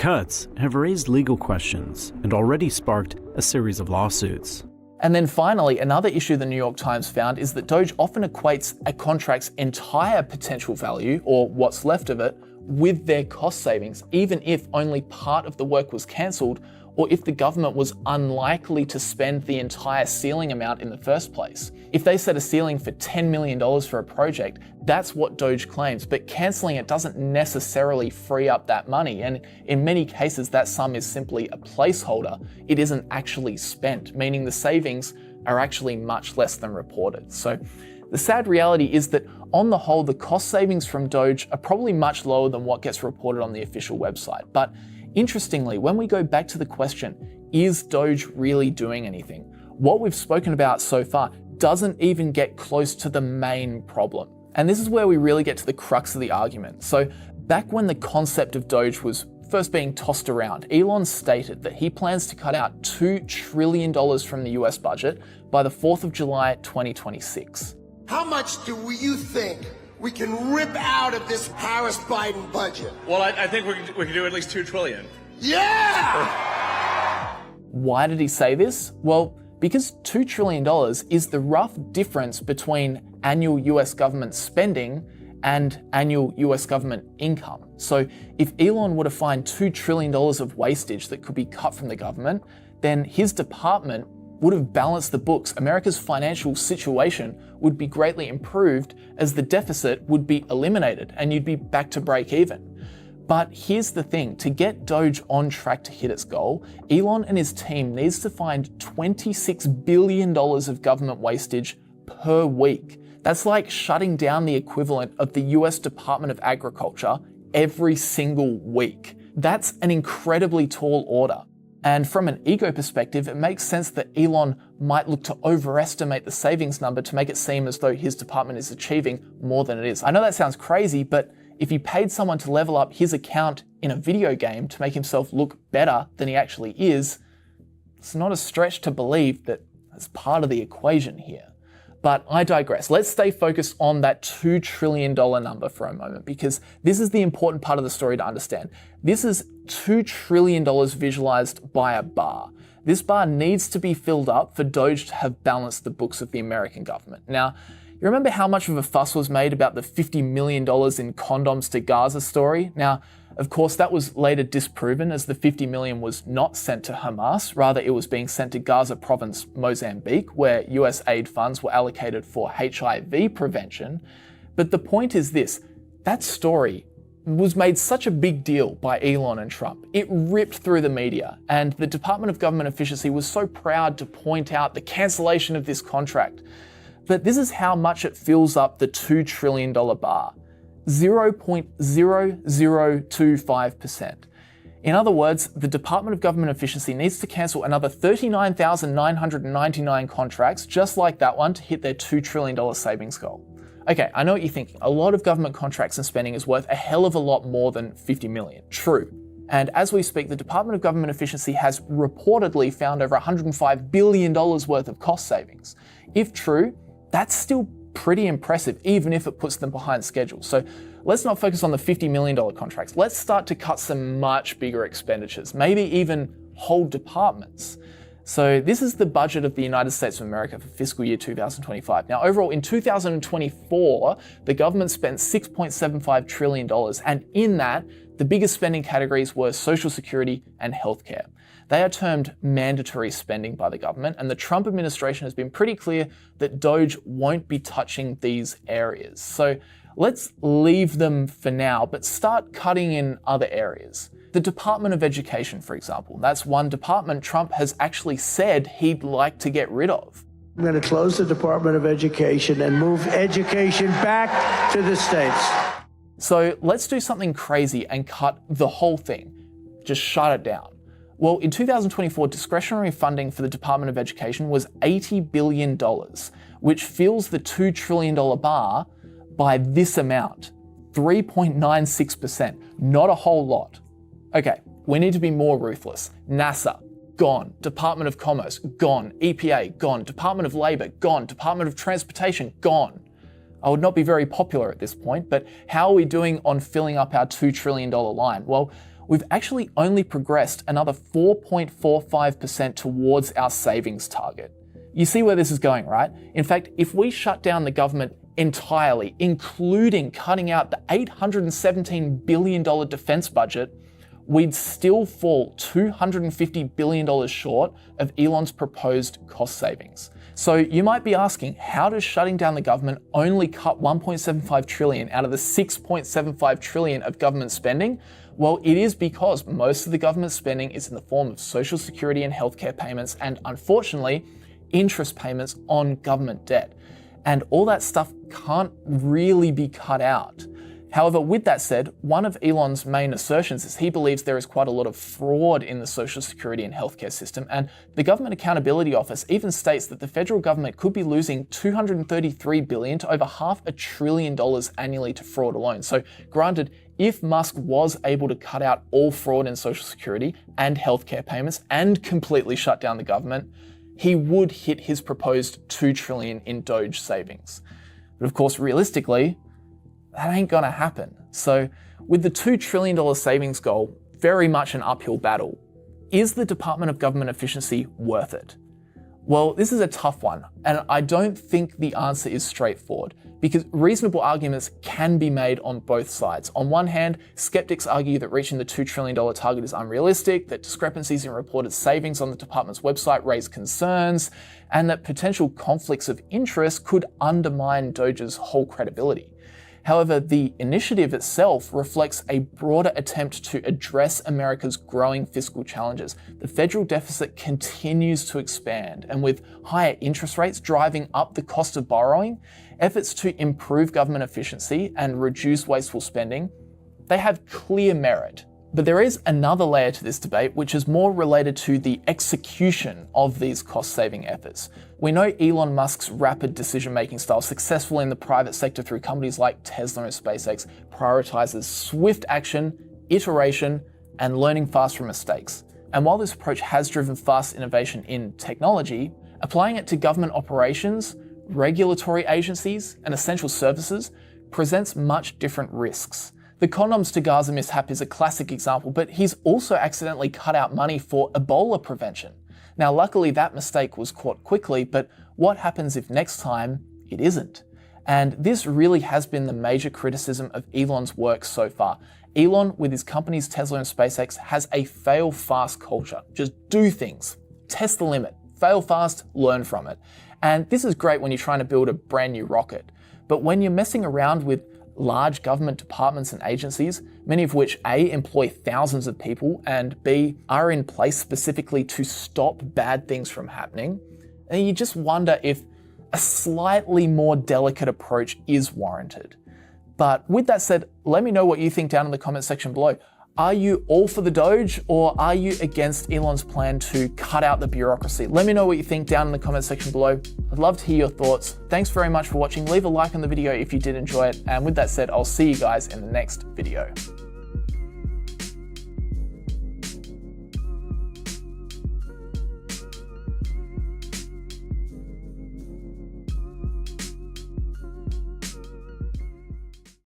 cuts have raised legal questions and already sparked a series of lawsuits. And then finally, another issue the New York Times found is that Doge often equates a contract's entire potential value, or what's left of it, with their cost savings, even if only part of the work was cancelled, or if the government was unlikely to spend the entire ceiling amount in the first place. If they set a ceiling for $10 million for a project, that's what Doge claims, but cancelling it doesn't necessarily free up that money, and in many cases that sum is simply a placeholder. It isn't actually spent, meaning the savings are actually much less than reported. So the sad reality is that on the whole, the cost savings from Doge are probably much lower than what gets reported on the official website. But interestingly, when we go back to the question, is Doge really doing anything? What we've spoken about so far doesn't even get close to the main problem. And this is where we really get to the crux of the argument. So back when the concept of Doge was first being tossed around, Elon stated that he plans to cut out $2 trillion from the US budget by the 4th of July, 2026. How much do you think we can rip out of this Harris-Biden budget? Well, I think we can do at least $2 trillion. Yeah! Why did he say this? Well, because $2 trillion is the rough difference between annual US government spending and annual US government income. So if Elon were to find $2 trillion of wastage that could be cut from the government, then his department would have balanced the books. America's financial situation would be greatly improved as the deficit would be eliminated and you'd be back to break even. But here's the thing, to get Doge on track to hit its goal, Elon and his team needs to find $26 billion of government wastage per week. That's like shutting down the equivalent of the US Department of Agriculture every single week. That's an incredibly tall order. And from an ego perspective, it makes sense that Elon might look to overestimate the savings number to make it seem as though his department is achieving more than it is. I know that sounds crazy, but if you paid someone to level up his account in a video game to make himself look better than he actually is, it's not a stretch to believe that that's part of the equation here. But I digress. Let's stay focused on that $2 trillion number for a moment, because this is the important part of the story to understand. This is $2 trillion visualized by a bar. This bar needs to be filled up for Doge to have balanced the books of the American government. Now, you remember how much of a fuss was made about the $50 million in condoms to Gaza story? Now, of course, that was later disproven as the $50 million was not sent to Hamas. Rather, it was being sent to Gaza province, Mozambique, where US aid funds were allocated for HIV prevention. But the point is this, that story was made such a big deal by Elon and Trump. It ripped through the media, and the Department of Government Efficiency was so proud to point out the cancellation of this contract. But this is how much it fills up the $2 trillion bar. 0.0025%. In other words, the Department of Government Efficiency needs to cancel another 39,999 contracts just like that one to hit their $2 trillion savings goal. Okay, I know what you're thinking. A lot of government contracts and spending is worth a hell of a lot more than 50 million. True. And as we speak, the Department of Government Efficiency has reportedly found over $105 billion worth of cost savings. If true, that's still pretty impressive, even if it puts them behind schedule. So let's not focus on the $50 million contracts. Let's start to cut some much bigger expenditures, maybe even whole departments. So this is the budget of the United States of America for fiscal year 2025. Now, overall, in 2024, the government spent $6.75 trillion, and in that, the biggest spending categories were Social Security and healthcare. They are termed mandatory spending by the government, and the Trump administration has been pretty clear that Doge won't be touching these areas. So let's leave them for now, but start cutting in other areas. The Department of Education, for example, that's one department Trump has actually said he'd like to get rid of. I'm going to close the Department of Education and move education back to the states. So let's do something crazy and cut the whole thing. Just shut it down. Well, in 2024, discretionary funding for the Department of Education was $80 billion, which fills the $2 trillion bar by this amount, 3.96%, not a whole lot. Okay, we need to be more ruthless. NASA, gone. Department of Commerce, gone. EPA, gone. Department of Labor, gone. Department of Transportation, gone. I would not be very popular at this point, but how are we doing on filling up our $2 trillion line? Well, we've actually only progressed another 4.45% towards our savings target. You see where this is going, right? In fact, if we shut down the government entirely, including cutting out the $817 billion defense budget, we'd still fall $250 billion short of Elon's proposed cost savings. So you might be asking, how does shutting down the government only cut 1.75 trillion out of the 6.75 trillion of government spending? Well, it is because most of the government spending is in the form of social security and healthcare payments, and unfortunately, interest payments on government debt. And all that stuff can't really be cut out. However, with that said, one of Elon's main assertions is he believes there is quite a lot of fraud in the social security and healthcare system, and the Government Accountability Office even states that the federal government could be losing $233 billion to over $500 billion annually to fraud alone. So granted, if Musk was able to cut out all fraud in social security and healthcare payments and completely shut down the government, he would hit his proposed $2 trillion in Doge savings. But of course, realistically, that ain't gonna happen. So with the $2 trillion savings goal very much an uphill battle, is the Department of Government Efficiency worth it? Well, this is a tough one, and I don't think the answer is straightforward, because reasonable arguments can be made on both sides. On one hand, skeptics argue that reaching the $2 trillion target is unrealistic, that discrepancies in reported savings on the department's website raise concerns, and that potential conflicts of interest could undermine Doge's whole credibility. However, the initiative itself reflects a broader attempt to address America's growing fiscal challenges. The federal deficit continues to expand, and with higher interest rates driving up the cost of borrowing, efforts to improve government efficiency and reduce wasteful spending, they have clear merit. But there is another layer to this debate, which is more related to the execution of these cost-saving efforts. We know Elon Musk's rapid decision-making style, successful in the private sector through companies like Tesla and SpaceX, prioritizes swift action, iteration, and learning fast from mistakes. And while this approach has driven fast innovation in technology, applying it to government operations, regulatory agencies, and essential services presents much different risks. The condoms to Gaza mishap is a classic example, but he's also accidentally cut out money for Ebola prevention. Now, luckily that mistake was caught quickly, but what happens if next time it isn't? And this really has been the major criticism of Elon's work so far. Elon, with his companies Tesla and SpaceX, has a fail fast culture. Just do things, test the limit, fail fast, learn from it. And this is great when you're trying to build a brand new rocket. But when you're messing around with large government departments and agencies, many of which A, employ thousands of people, and B, are in place specifically to stop bad things from happening, and you just wonder if a slightly more delicate approach is warranted. But with that said, let me know what you think down in the comment section below. Are you all for the Doge, or are you against Elon's plan to cut out the bureaucracy? Let me know what you think down in the comment section below. I'd love to hear your thoughts. Thanks very much for watching. Leave a like on the video if you did enjoy it. And with that said, I'll see you guys in the next video.